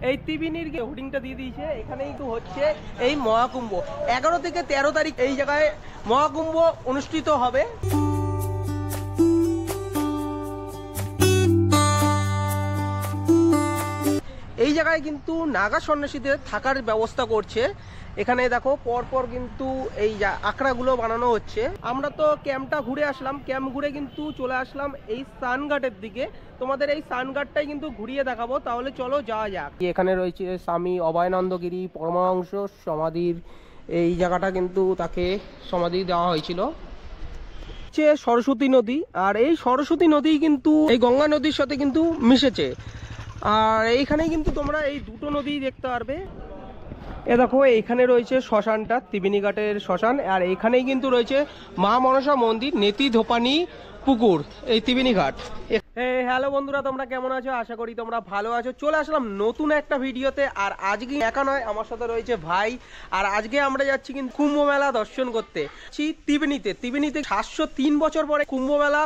এই ত্রিবেণীর হোর্ডিংটা দিয়ে দিয়েছে, এখানে কিন্তু হচ্ছে এই মহাকুম্ভ 11 থেকে 13 তারিখ এই জায়গায় মহাকুম্ভ অনুষ্ঠিত হবে। এই জায়গায় কিন্তু নাগা সন্ন্যাসীদের থাকার ব্যবস্থা করছে। এখানে দেখো পরপর কিন্তু এই আখড়াগুলো বানানো হচ্ছে। আমরা তো ক্যাম্পটা ঘুরে আসলাম, ক্যাম্প ঘুরে কিন্তু চলে আসলাম এই স্নানঘাটের দিকে। তোমাদের এই স্নানঘাটটাই কিন্তু ঘুরিয়ে দেখাবো, তাহলে চলো যাওয়া যাক। এখানে রয়েছে স্বামী অভয়ানন্দগিরি পরমহংস সমাধির, এই জায়গাটা কিন্তু তাকে সমাধি দেওয়া হয়েছিল। সরস্বতী নদী, আর এই সরস্বতী নদী কিন্তু এই গঙ্গা নদীর সাথে কিন্তু মিশেছে। আর এইখানেই কিন্তু তোমরা এই দুটো নদী দেখতে পারবে। এ দেখো এইখানে রয়েছে শ্মশানটা, ত্রিবেণী ঘাটের শ্মশান, আর এইখানেই কিন্তু রয়েছে মা মনসা মন্দির, নেতি ধোপানি পুকুর, এই ত্রিবেণী ঘাট। হ্যালো বন্ধুরা, তোমরা কেমন আছো? আশা করি তোমরা ভালো আছো। চলে আসলাম নতুন একটা ভিডিওতে। আর আজকে একা নয়, আমার সাথে রয়েছে ভাই। আর আজকে আমরা যাচ্ছি কিন্তু কুম্ভ মেলা দর্শন করতে ত্রিবেণীতে। 703 বছর পরে কুম্ভ মেলা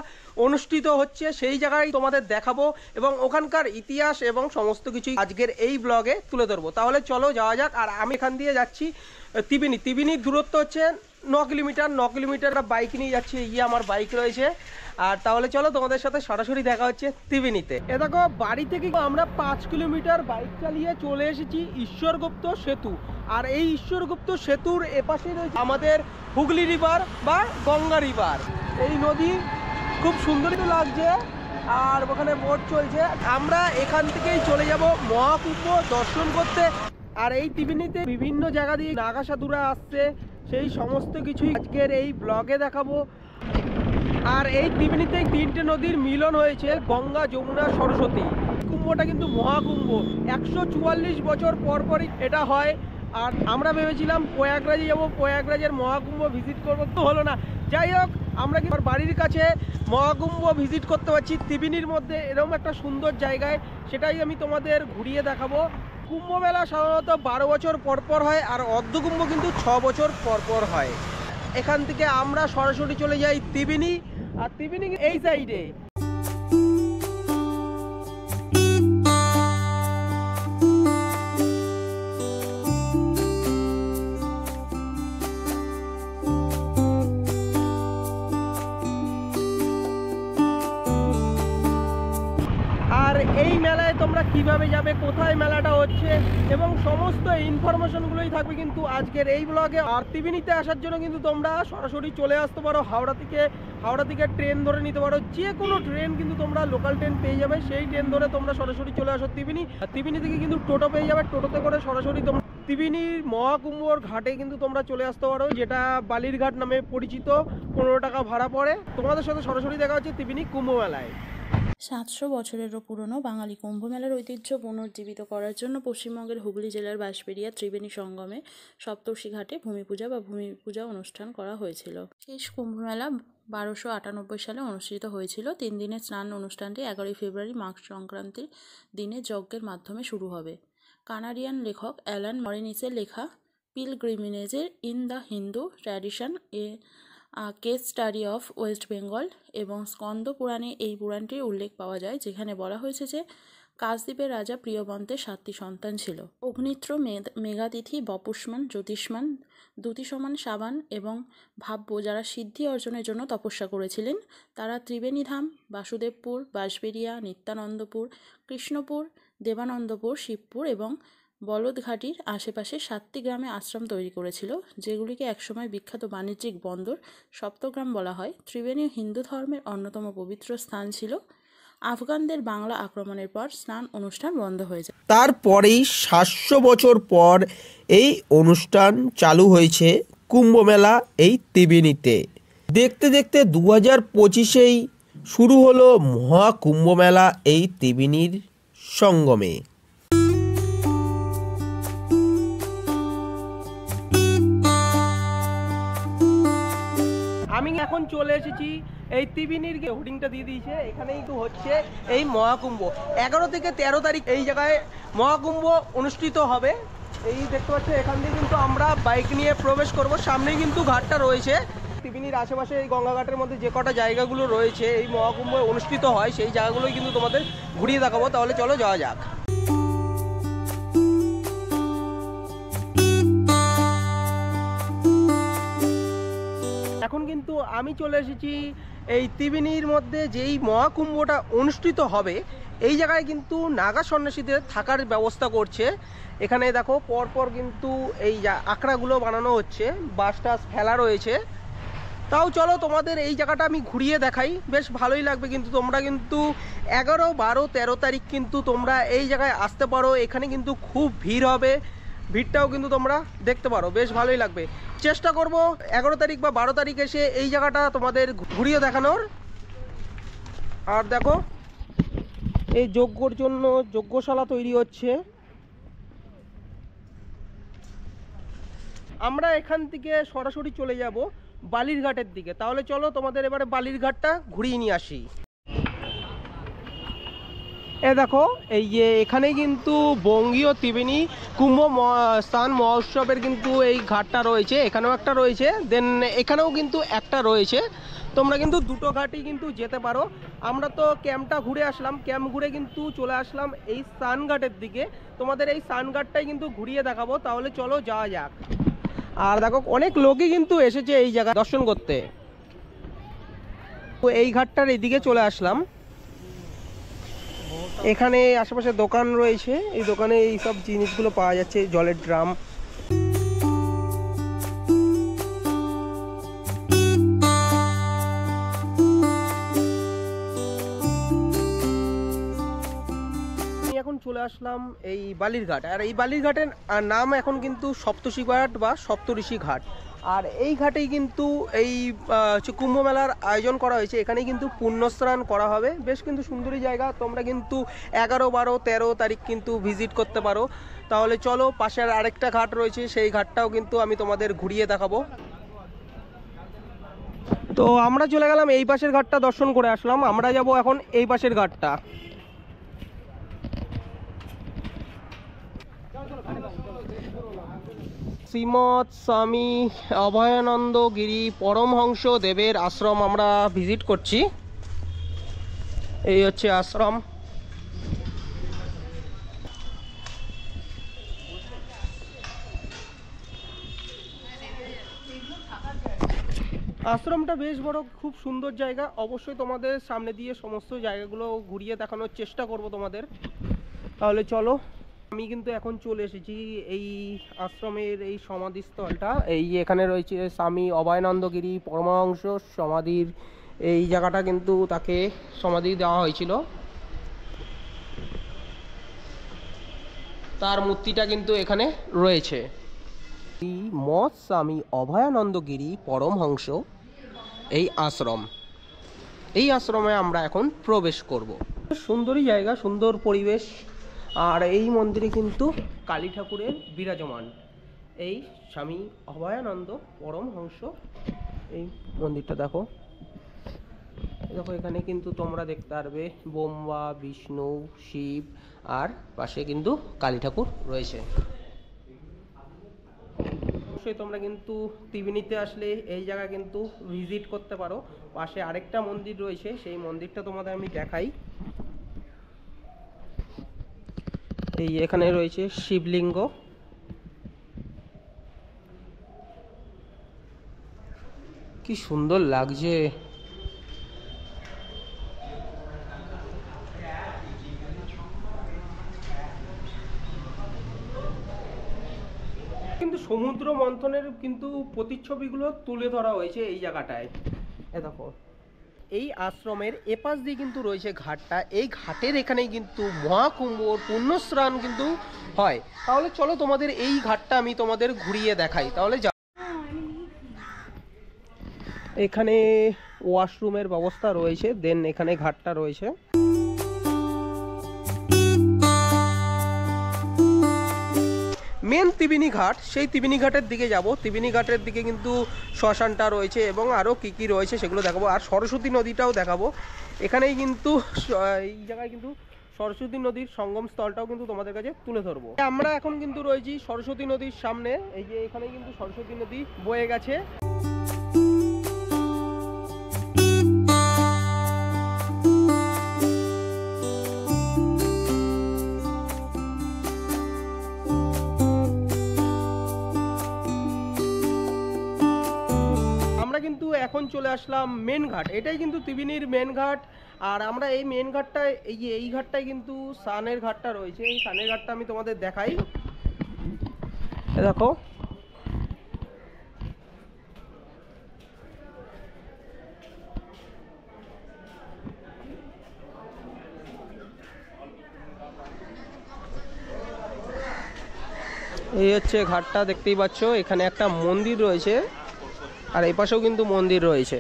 অনুষ্ঠিত হচ্ছে, সেই জায়গায় তোমাদের দেখাবো এবং ওখানকার ইতিহাস এবং সমস্ত কিছু আজকের এই ব্লগে তুলে ধরবো। তাহলে চলো যাওয়া যাক। আর আমি এখান দিয়ে যাচ্ছি ত্রিবেণীর দূরত্ব হচ্ছে 9 কিলোমিটার। 9 কিলোমিটার বাইক নিয়ে যাচ্ছি, আমার বাইক রয়েছে। আর তাহলে চলো তোমাদের সাথে সরাসরি দেখা হচ্ছে ত্রিবেণীতে। এ দেখো বাড়ি থেকে আমরা 5 কিলোমিটার বাইক চালিয়ে চলে এসেছি ঈশ্বরগুপ্ত সেতু। আর এই ঈশ্বরগুপ্ত সেতুর এপাশে রয়েছে আমাদের হুগলি রিভার বা গঙ্গা রিভার। এই নদী খুব সুন্দর লাগছে, আর ওখানে বোট চলছে। আমরা এখান থেকেই চলে যাব মহাকুম্ভ দর্শন করতে। আর এই ত্রিবেণীতে বিভিন্ন জায়গা দিয়ে নাগা সাধুরা আসছে, সেই সমস্ত কিছুই আজকের এই ব্লগে দেখাবো। আর এই ত্রিবেণীতে 3টে নদীর মিলন হয়েছে, গঙ্গা, যমুনা, সরস্বতী। কুম্ভটা কিন্তু মহাকুম্ভ 144 বছর পরই এটা হয়। আর আমরা ভেবেছিলাম প্রয়াগরাজে যাবো, প্রয়াগরাজের মহাকুম্ভ ভিজিট করবো, তো হলো না। যাই হোক, আমরা কি আমার বাড়ির কাছে মহাকুম্ভ ভিজিট করতে পারছি ত্রিবেণীর মধ্যে এরকম একটা সুন্দর জায়গায়, সেটাই আমি তোমাদের ঘুরিয়ে দেখাবো। কুম্ভ মেলা সাধারণত 12 বছর পর হয়, আর অর্ধকুম্ভ কিন্তু 6 বছর পর হয়। এখান থেকে আমরা সরাসরি চলে যাই ত্রিবেণী। আর ত্রিবেণী এই সাইডে। আর এই মেলায় তোমরা কিভাবে যাবে, কোথায় মেলাটা হচ্ছে এবং সমস্ত ইনফরমেশনগুলোই থাকবে কিন্তু আজকের এই ব্লগে। আর ত্রিবেণীতে আসার জন্য কিন্তু তোমরা সরাসরি চলে আসতে পারো হাওড়া থেকে ট্রেন ধরে নিতে পারো। যে কোনো ট্রেন কিন্তু তোমরা লোকাল ট্রেন পেয়ে যাবে, সেই ট্রেন ধরে তোমরা সরাসরি চলে আসো ত্রিবেণী। আর ত্রিবেণী থেকে কিন্তু টোটো পেয়ে যাবে, টোটোতে করে সরাসরি তোমরা ত্রিবেণীর মহাকুম্ভর ঘাটে কিন্তু তোমরা চলে আসতে পারো, যেটা বালির ঘাট নামে পরিচিত। 15 টাকা ভাড়া পড়ে। তোমাদের সাথে সরাসরি দেখা হচ্ছে ত্রিবেণী কুম্ভ মেলায়। 700 বছরেরও পুরনো বাঙালি কুম্ভ মেলার ঐতিহ্য পুনর্জীবিত করার জন্য পশ্চিমবঙ্গের হুগলি জেলার বাঁশবেড়িয়া ত্রিবেণী সঙ্গমে সপ্তর্ষি ঘাটে ভূমি পূজা অনুষ্ঠান করা হয়েছিল। শেষ কুম্ভ মেলা 1298 সালে অনুষ্ঠিত হয়েছিল। 3 দিনের স্নান অনুষ্ঠানটি 11 ফেব্রুয়ারি মাঘ সংক্রান্তির দিনে যজ্ঞের মাধ্যমে শুরু হবে। কানাডিয়ান লেখক অ্যালান মরিনিসের লেখা পিলগ্রিমেজের in the Hindu tradition case study of West Bengal এবং স্কন্দ পুরাণে এই পুরাণটির উল্লেখ পাওয়া যায়, যেখানে বলা হয়েছে যে কাশদ্বীপের রাজা প্রিয়বন্তের 7টি সন্তান ছিল। অগ্নিত্র, মেঘাতিথি, বপুষ্মান, জ্যোতিষ্মান, দ্যুতিসমান, সাবান এবং ভাব্য, যারা সিদ্ধি অর্জনের জন্য তপস্যা করেছিলেন, তারা ত্রিবেণীধাম, বাসুদেবপুর, বাঁশবেড়িয়া, নিত্যানন্দপুর, কৃষ্ণপুর, দেবানন্দপুর, শিবপুর এবং বলদঘাটির আশেপাশে 7টি গ্রামে আশ্রম তৈরি করেছিল, যেগুলিকে একসময় বিখ্যাত বাণিজ্যিক বন্দর সপ্তগ্রাম বলা হয়। ত্রিবেণী হিন্দু ধর্মের অন্যতম পবিত্র স্থান ছিল। আফগানদের বাংলা আক্রমণের পর স্নান অনুষ্ঠান বন্ধ হয়ে যায়। তারপরেই 700 বছর পর এই অনুষ্ঠান চালু হয়েছে কুম্ভ মেলা এই ত্রিবেণীতে। দেখতে দেখতে 2025-এই শুরু হলো মহাকুম্ভ মেলা এই ত্রিবেণীর সঙ্গমে। আমি এখন চলে এসেছি এই ত্রিবেণীর হোর্ডিংটা দিয়ে দিয়েছে, এখানেই তো হচ্ছে এই মহাকুম্ভ 11 থেকে 13 তারিখ এই জায়গায় মহাকুম্ভ অনুষ্ঠিত হবে। এই দেখতে পাচ্ছ, এখান দিয়ে কিন্তু আমরা বাইক নিয়ে প্রবেশ করব। সামনেই কিন্তু ঘাটটা রয়েছে। ত্রিবেণীর আশেপাশে এই গঙ্গা ঘাটের মধ্যে যে কটা জায়গাগুলো রয়েছে এই মহাকুম্ভ অনুষ্ঠিত হয়, সেই জায়গাগুলোই কিন্তু তোমাদের ঘুরিয়ে দেখাবো। তাহলে চলো যাওয়া যাক। আমি চলে এসেছি এই ত্রিবেণীর মধ্যে যেই মহাকুম্ভটা অনুষ্ঠিত হবে এই জায়গায় কিন্তু নাগা সন্ন্যাসীদের থাকার ব্যবস্থা করছে। এখানে দেখো পরপর কিন্তু এই আখড়াগুলো বানানো হচ্ছে, বাস টাস ফেলা রয়েছে। তাও চলো তোমাদের এই জায়গাটা আমি ঘুরিয়ে দেখাই, বেশ ভালোই লাগবে। কিন্তু তোমরা কিন্তু 11, 12, 13 তারিখ কিন্তু তোমরা এই জায়গায় আসতে পারো। এখানে কিন্তু খুব ভিড় হবে, ভিড়টাও কিন্তু তোমরা দেখতে পারো, বেশ ভালোই লাগবে। চেষ্টা করব 11 তারিখ বা 12 তারিখ এসে এই জায়গাটা তোমাদের ঘুরিয়ে দেখানোর। আর দেখো এই যজ্ঞর জন্য যজ্ঞশালা তৈরি হচ্ছে। আমরা এখান থেকে সরাসরি চলে যাব বালিরঘাটের দিকে। তাহলে চলো তোমাদের এবারে বালিরঘাটটা ঘুরিয়ে নিয়ে আসি। এ দেখো এই যে এখানেই কিন্তু বঙ্গীয় ত্রিবেণী কুম্ভ স্নান মহোৎসবের কিন্তু এই ঘাটটা রয়েছে, এখানেও একটা রয়েছে, দেন এখানেও কিন্তু একটা রয়েছে। তোমরা কিন্তু দুটো ঘাটই কিন্তু যেতে পারো। আমরা তো ক্যাম্পটা ঘুরে আসলাম, ক্যাম্প ঘুরে কিন্তু চলে আসলাম এই স্নানঘাটের দিকে। তোমাদের এই স্নানঘাটটাই কিন্তু ঘুরিয়ে দেখাবো। তাহলে চলো যাওয়া যাক। আর দেখো অনেক লোকই কিন্তু এসেছে এই জায়গায় দর্শন করতে। তো এই ঘাটটার এদিকে চলে আসলাম। এখানে আশেপাশে দোকান রয়েছে, এই দোকানে এই সব জিনিসগুলো পাওয়া যাচ্ছে, জলের ড্রাম। এখন চলে আসলাম এই বালিরঘাট। আর এই বালিরঘাটের নাম এখন কিন্তু সপ্তর্ষি ঘাট বা সপ্তঋষি ঘাট। আর এই ঘাটেই কিন্তু এই কুম্ভ মেলার আয়োজন করা হয়েছে। এখানে কিন্তু পুণ্যস্নান করা হবে, বেশ কিন্তু সুন্দরী জায়গা। তোমরা কিন্তু 11, 12, 13 তারিখ কিন্তু ভিজিট করতে পারো। তাহলে চলো, পাশের আরেকটা ঘাট রয়েছে, সেই ঘাটটাও কিন্তু আমি তোমাদের ঘুরিয়ে দেখাবো। তো আমরা চলে গেলাম এই পাশের ঘাটটা দর্শন করে আসলাম। আমরা যাব এখন এই পাশের ঘাটটা। শ্রীমৎ স্বামী অভয়ানন্দ গিরি পরমহংস দেবের আশ্রম আমরা ভিজিট করছি। এই হচ্ছে আশ্রম। আশ্রমটা বেশ বড়, খুব সুন্দর জায়গা। অবশ্যই তোমাদের সামনে দিয়ে সমস্ত জায়গাগুলো ঘুরিয়ে দেখানোর চেষ্টা করব তোমাদের। তাহলে চলো, আমি কিন্তু এখন চলে এসেছি এই আশ্রমের এই সমাধিস্থলটা। এই এখানে রয়েছে স্বামী অভয়ানন্দগিরি পরমহংস সমাধির এই জায়গাটা, কিন্তু তাকে সমাধি দেওয়া হয়েছিল। তার মূর্তিটা কিন্তু এখানে রয়েছে। এই মঠ স্বামী অভয়ানন্দগিরি পরমহংস এই আশ্রম, এই আশ্রমে আমরা এখন প্রবেশ করব। সুন্দরী জায়গা, সুন্দর পরিবেশ। আর এই মন্দিরে কিন্তু কালী ঠাকুরের বিরাজমান, এই স্বামী অভয়ানন্দ পরমহংস। এই মন্দিরটা দেখো, দেখো এখানে কিন্তু তোমরা দেখতে পারবে ব্রহ্মা, বিষ্ণু, শিব, আর পাশে কিন্তু কালী ঠাকুর রয়েছে। অবশ্যই তোমরা কিন্তু ত্রিবেণীতে আসলে এই জায়গা কিন্তু ভিজিট করতে পারো। পাশে আরেকটা মন্দির রয়েছে, সেই মন্দিরটা তোমাদের আমি দেখাই। এই এখানে রয়েছে শিবলিঙ্গ। কি সুন্দর লাগছে। কিন্তু সমুদ্র মন্থনের কিন্তু প্রতিচ্ছবিগুলো তুলে ধরা হয়েছে এই জায়গাটায়। এ দেখো এই আশ্রমের এপাশ দিয়ে কিন্তু রয়েছে ঘাটটা। এই ঘাটের এখানেই কিন্তু মহাকুম্ভর পুণ্যস্নান কিন্তু হয়। তাহলে চলো তোমাদের এই ঘাটটা আমি তোমাদের ঘুরিয়ে দেখাই। তাহলে এখানে ওয়াশরুমের ব্যবস্থা রয়েছে, দেন এখানে ঘাটটা রয়েছে। মেন ত্রিবেণী ঘাট, সেই ত্রিবেণী ঘাটের দিকে যাব। ত্রিবেণী ঘাটের দিকে কিন্তু শ্মশানটা রয়েছে এবং আরও কী কী রয়েছে সেগুলো দেখাবো। আর সরস্বতী নদীটাও দেখাবো। এখানেই কিন্তু এই জায়গায় কিন্তু সরস্বতী নদীর সঙ্গম স্থলটাও কিন্তু তোমাদের কাছে তুলে ধরবো। আমরা এখন কিন্তু রয়েছি সরস্বতী নদীর সামনে। এই যে এখানে কিন্তু সরস্বতী নদী বয়ে গেছে। এখন চলে আসলাম মেন ঘাট। এটাই কিন্তু ত্রিবেণীর মেন ঘাট। আর আমরা এই মেন ঘাটটায় এই ঘাটটায় কিন্তু সানের ঘাটটা রয়েছে। এই সানের ঘাটটা আমি তোমাদের দেখাই। দেখো এই হচ্ছে ঘাটটা, দেখতেই পাচ্ছ। এখানে একটা মন্দির রয়েছে আর এই পাশেও কিন্তু মন্দির রয়েছে।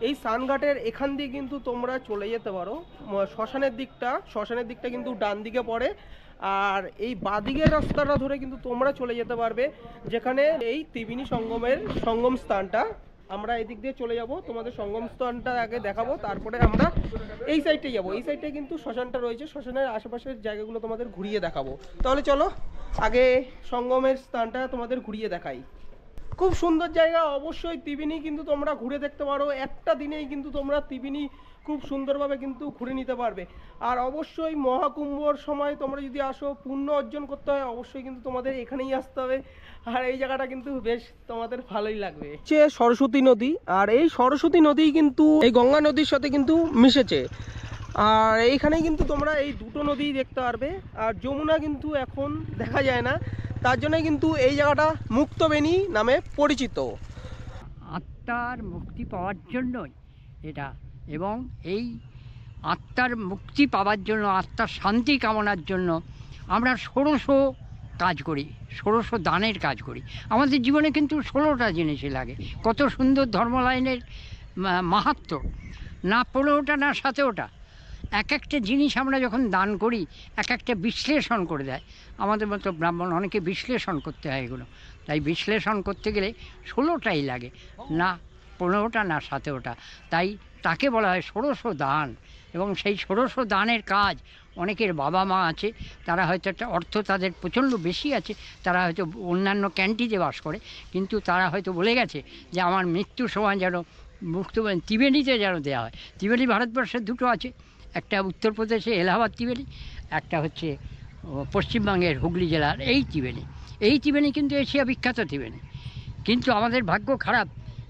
এই সানঘাটের এখান দিয়ে কিন্তু তোমরা চলে যেতে পারো শ্মশানের দিকটা কিন্তু ডান দিকে পড়ে। আর এই বাদিকের রাস্তাটা ধরে কিন্তু তোমরা চলে যেতে পারবে যেখানে এই ত্রিবেণী সঙ্গম স্থানটা। আমরা এই দিক দিয়ে চলে যাব, তোমাদের সঙ্গম স্থানটা আগে দেখাবো, তারপরে আমরা এই সাইডটাই যাবো। এই সাইডটাই কিন্তু শ্মশানটা রয়েছে, শ্মশানের আশেপাশের জায়গাগুলো তোমাদের ঘুরিয়ে দেখাবো। তাহলে চলো আগে সঙ্গমের স্থানটা তোমাদের ঘুরিয়ে দেখাই। খুব সুন্দর জায়গা, অবশ্যই ত্রিবেণী কিন্তু তোমরা ঘুরে দেখতে পারো। একটা দিনেই কিন্তু তোমরা ত্রিবেণী খুব সুন্দরভাবে কিন্তু ঘুরে নিতে পারবে। আর অবশ্যই মহাকুম্ভর সময় তোমরা যদি আসো, পুণ্য অর্জন করতে হয়, অবশ্যই কিন্তু তোমাদের এখানেই আসতে হবে। আর এই জায়গাটা কিন্তু বেশ তোমাদের ভালোই লাগবে। হচ্ছে সরস্বতী নদী, আর এই সরস্বতী নদী কিন্তু এই গঙ্গা নদীর সাথে কিন্তু মিশেছে। আর এইখানে কিন্তু তোমরা এই দুটো নদী দেখতে পারবে। আর যমুনা কিন্তু এখন দেখা যায় না, তার জন্য কিন্তু এই জায়গাটা মুক্তবেণী নামে পরিচিত। আত্মার মুক্তি পাওয়ার জন্যই এটা, এবং এই আত্মার মুক্তি পাওয়ার জন্য, আত্মার শান্তি কামনার জন্য আমরা ষোড়শ কাজ করি, ষোড়শ দানের কাজ করি। আমাদের জীবনে কিন্তু 16টা জিনিসই লাগে। কত সুন্দর ধর্মলাইনের মাহাত্ম্য, না 15টা না 17টা। এক একটা জিনিস আমরা যখন দান করি, এক একটা বিশ্লেষণ করে দেয়। আমাদের মতো ব্রাহ্মণ অনেকে বিশ্লেষণ করতে হয় এগুলো, তাই বিশ্লেষণ করতে গেলে 16টাই লাগে, না 15টা না 17টা। তাই তাকে বলা হয় ষোড়শ দান। এবং সেই ষোড়শ দানের কাজ, অনেকের বাবা মা আছে, তারা হয়তো একটা অর্থ তাদের প্রচণ্ড বেশি আছে, তারা হয়তো অন্যান্য ক্যান্টিতে বাস করে, কিন্তু তারা হয়তো বলে গেছে যে আমার মৃত্যুর সময় যেন ত্রিবেণীতে যেন দেওয়া হয়। ত্রিবেণী ভারতবর্ষের দুটো আছে, একটা উত্তরপ্রদেশে এলাহাবাদ ত্রিবেণী, একটা হচ্ছে পশ্চিমবঙ্গের হুগলি জেলার এই ত্রিবেণী। এই ত্রিবেণী কিন্তু এশিয়া বিখ্যাত ত্রিবেণী। কিন্তু আমাদের ভাগ্য খারাপ,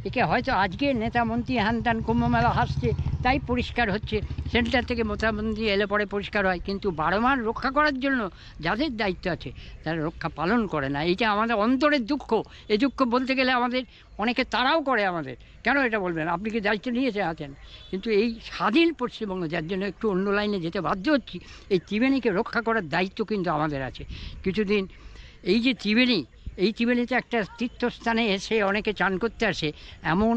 একে হয়তো আজকে নেতা মন্ত্রী হ্যান ত্যান কুম্ভমেলা হাসছে তাই পরিষ্কার হচ্ছে, সেন্টার থেকে নেতামন্ত্রী এলে পরে পরিষ্কার হয়, কিন্তু 12 মাস রক্ষা করার জন্য যাদের দায়িত্ব আছে তারা রক্ষা পালন করে না। এইটা আমাদের অন্তরের দুঃখ। এই দুঃখ বলতে গেলে আমাদের অনেকে তারাও করে আমাদের, কেন এটা বলবেন, আপনি কি দায়িত্ব নিয়েছে আছেন, কিন্তু এই স্বাধীন পশ্চিমবঙ্গ, যার জন্য একটু অন্য লাইনে যেতে বাধ্য হচ্ছি, এই ত্রিবেণীকে রক্ষা করার দায়িত্ব কিন্তু আমাদের আছে। কিছুদিন এই যে ত্রিবেণী, এই ত্রিবেণীতে একটা তীর্থস্থানে এসে অনেকে চান করতে আসে। এমন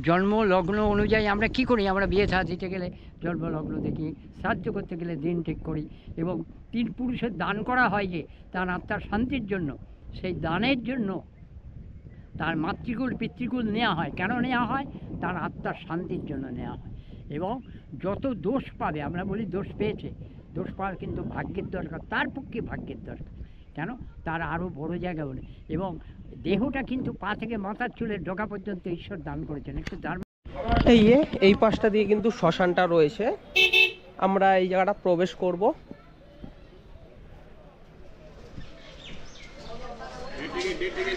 জন্ম লগ্ন অনুযায়ী আমরা কি করি, আমরা বিয়ে থা দিতে গেলে জন্মলগ্ন দেখি, সাহায্য করতে গেলে দিন ঠিক করি, এবং 3 পুরুষের দান করা হয় যে তার আত্মার শান্তির জন্য, সেই দানের জন্য তার মাতৃকুল পিতৃকুল নেওয়া হয়। কেন নেওয়া হয়? তার আত্মার শান্তির জন্য নেওয়া হয়। এবং যত দোষ পাবে, আমরা বলি দোষ পেয়েছে, দোষ পাওয়ার কিন্তু ভাগ্যের দরকার, তার পক্ষে ভাগ্যের দরকার। কেন? তার আরও বড় জায়গা বলে। এবং দেহটা কিন্তু পা থেকে মাথার চুলের ডগা পর্যন্ত ঈশ্বর দান করেছেন। একটু দান। এই পাশটা দিয়ে কিন্তু শ্মশানটা রয়েছে, আমরা এই জায়গাটা প্রবেশ করব।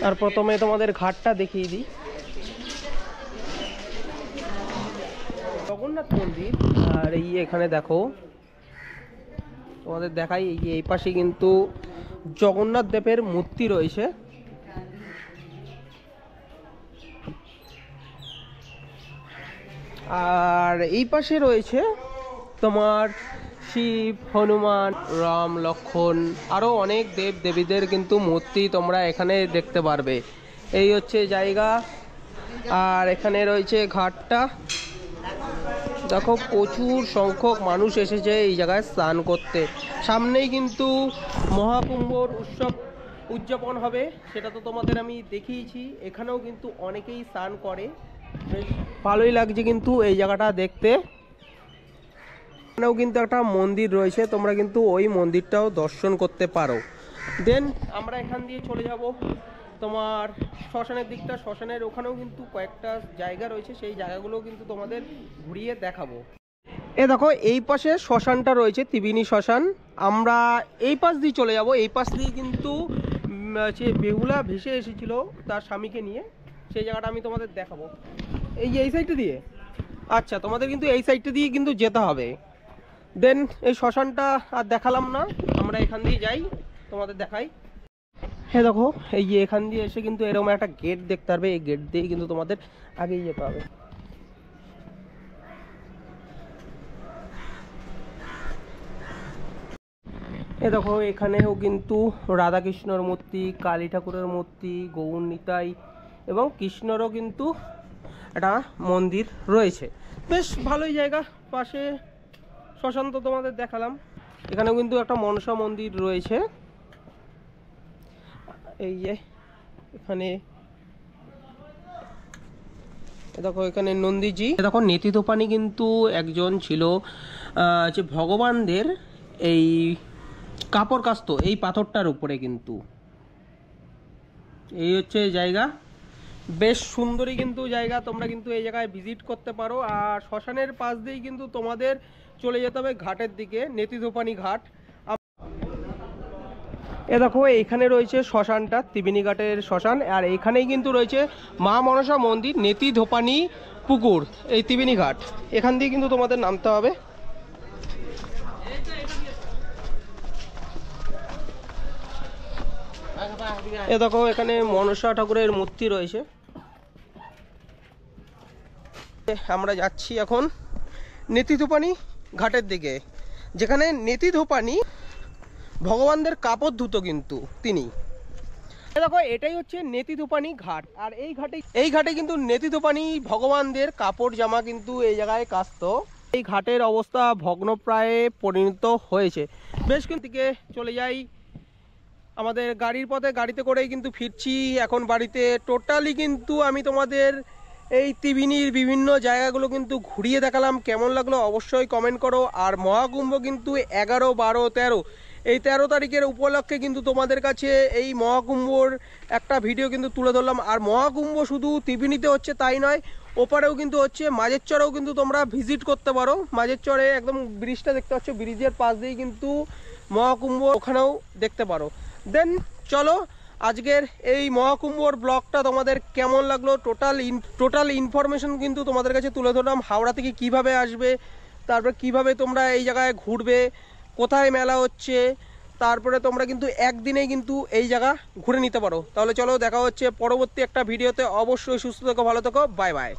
আর প্রথমে তোমাদের ঘাটটা দেখিয়ে দিই। জগন্নাথ মন্দির, আর এই এখানে দেখো তোমাদের দেখাই, এই পাশে কিন্তু জগন্নাথ দেবের মূর্তি রয়েছে। আর এই পাশে রয়েছে তোমার শিব, হনুমান, রাম, লক্ষ্মণ, আরও অনেক দেব দেবীদের কিন্তু মূর্তি তোমরা এখানে দেখতে পারবে। এই হচ্ছে জায়গা। আর এখানে রয়েছে ঘাটটা, দেখো প্রচুর সংখ্যক মানুষ এসেছে এই জায়গায় স্নান করতে। সামনেই কিন্তু মহাকুম্ভর উৎসব উদযাপন হবে, সেটা তো তোমাদের আমি দেখিয়েছি। এখানেও কিন্তু অনেকেই স্নান করে, বেশ ভালোই লাগছে কিন্তু এই জায়গাটা দেখতে। এখানেও কিন্তু একটা মন্দির রয়েছে, তোমরা কিন্তু ওই মন্দিরটাও দর্শন করতে পারো। দেন আমরা এখান দিয়ে চলে যাব তোমার শ্মশানের দিকটা। শ্মশানের ওখানেও কিন্তু কয়েকটা জায়গা রয়েছে, সেই জায়গাগুলো কিন্তু তোমাদের ঘুরিয়ে দেখাবো। এ দেখো এই পাশে শ্মশানটা রয়েছে, ত্রিবেণী শ্মশান। আমরা এই পাশ দিয়ে চলে যাব। এই পাশ দিয়ে কিন্তু সে বেহুলা ভেসে এসেছিল তার স্বামীকে নিয়ে, সেই জায়গাটা আমি তোমাদের দেখাবো। এই সাইডটা দিয়ে, আচ্ছা তোমাদের কিন্তু এই সাইডটা দিয়ে কিন্তু যেতে হবে। দেন এই শ্মশানটা আর দেখালাম না, আমরা এখান দিয়ে যাই, তোমাদের দেখাই। হ্যাঁ দেখো এই যে এখান দিয়ে এসে কিন্তু এরকম একটা গেট দেখতে পারবে, এই গেট দিয়ে কিন্তু তোমাদের আগেই যেতে হবে। এ দেখো এখানেও কিন্তু রাধাকৃষ্ণর মূর্তি, কালী ঠাকুরের মূর্তি, গৌর নিতাই এবং কৃষ্ণরও কিন্তু একটা মন্দির রয়েছে। বেশ ভালোই জায়গা। পাশে শ্মশান তো তোমাদের দেখালাম, এখানেও কিন্তু একটা মনসা মন্দির রয়েছে। এই যে এখানে দেখো এখানে নন্দীজি। দেখো নেতিদোপানি কিন্তু একজন ছিল যে ভগবানদের এই কাপড় কাস্ত এই পাথরটার উপরে, কিন্তু এই হচ্ছে জায়গা। বেশ সুন্দরই কিন্তু জায়গা, তোমরা কিন্তু এই জায়গায় ভিজিট করতে পারো। আর শ্মশানের পাশ দিয়েই কিন্তু তোমাদের চলে যেতে হবে ঘাটের দিকে, নেতিদোপানি ঘাট। এ দেখো এইখানে রয়েছে শ্মশানটা, ত্রিবেণী ঘাটের শ্মশান। আর এইখানেই কিন্তু রয়েছে মা মনসা মন্দির, নেতিদোপানি পুকুর, এই ত্রিবেণী ঘাট। এখান দিয়ে কিন্তু তোমাদের নামতে হবে। এ দেখো এখানে মনসা ঠাকুরের মূর্তি রয়েছে। আমরা যাচ্ছি এখন নেতিদোপানি ঘাটের দিকে, যেখানে নেতিদোপানি ভগবানদের কাপড় ধুতো কিন্তু তিনি। দেখো এটাই হচ্ছে নেতিদোপানি ঘাট। আর এই ঘাটে কিন্তু নেতিদোপানি ভগবানদের কাপড় জামা কিন্তু এই জায়গায় কাচতো। এই ঘাটের অবস্থা ভগ্নপ্রায়ে পরিণত হয়েছে। বেশ কিন্তু চলে যাই আমাদের গাড়ির পথে, গাড়িতে করেই কিন্তু ফিরছি এখন বাড়িতে। টোটালি কিন্তু আমি তোমাদের এই ত্রিবেণীর বিভিন্ন জায়গাগুলো কিন্তু ঘুরিয়ে দেখালাম। কেমন লাগলো অবশ্যই কমেন্ট করো। আর মহাকুম্ভ কিন্তু 11, 12, 13 এই 13 তারিখের উপলক্ষে কিন্তু তোমাদের কাছে এই মহাকুম্ভর একটা ভিডিও কিন্তু তুলে ধরলাম। আর মহাকুম্ভ শুধু ত্রিবেণীতে হচ্ছে তাই নয়, ওপারেও কিন্তু হচ্ছে, মাঝের চরেও কিন্তু তোমরা ভিজিট করতে পারো। মাঝের চরে একদম ব্রিজটা দেখতে পাচ্ছ, ব্রিজের পাশ দিয়েই কিন্তু মহাকুম্ভ, ওখানেও দেখতে পারো। দেন চলো আজকের এই মহাকুম্ভর ব্লগটা তোমাদের কেমন লাগলো, টোটাল ইনফরমেশন কিন্তু তোমাদের কাছে তুলে ধরলাম। হাওড়া থেকে কিভাবে আসবে, তারপর কিভাবে তোমরা এই জায়গায় ঘুরবে, কোথায় মেলা হচ্ছে, তারপরে তোমরা কিন্তু একদিনেই কিন্তু এই জায়গা ঘুরে নিতে পারো। তাহলে চলো দেখা হচ্ছে পরবর্তী একটা ভিডিওতে। অবশ্যই সুস্থ থেকো, ভালো থেকো, বাই বাই।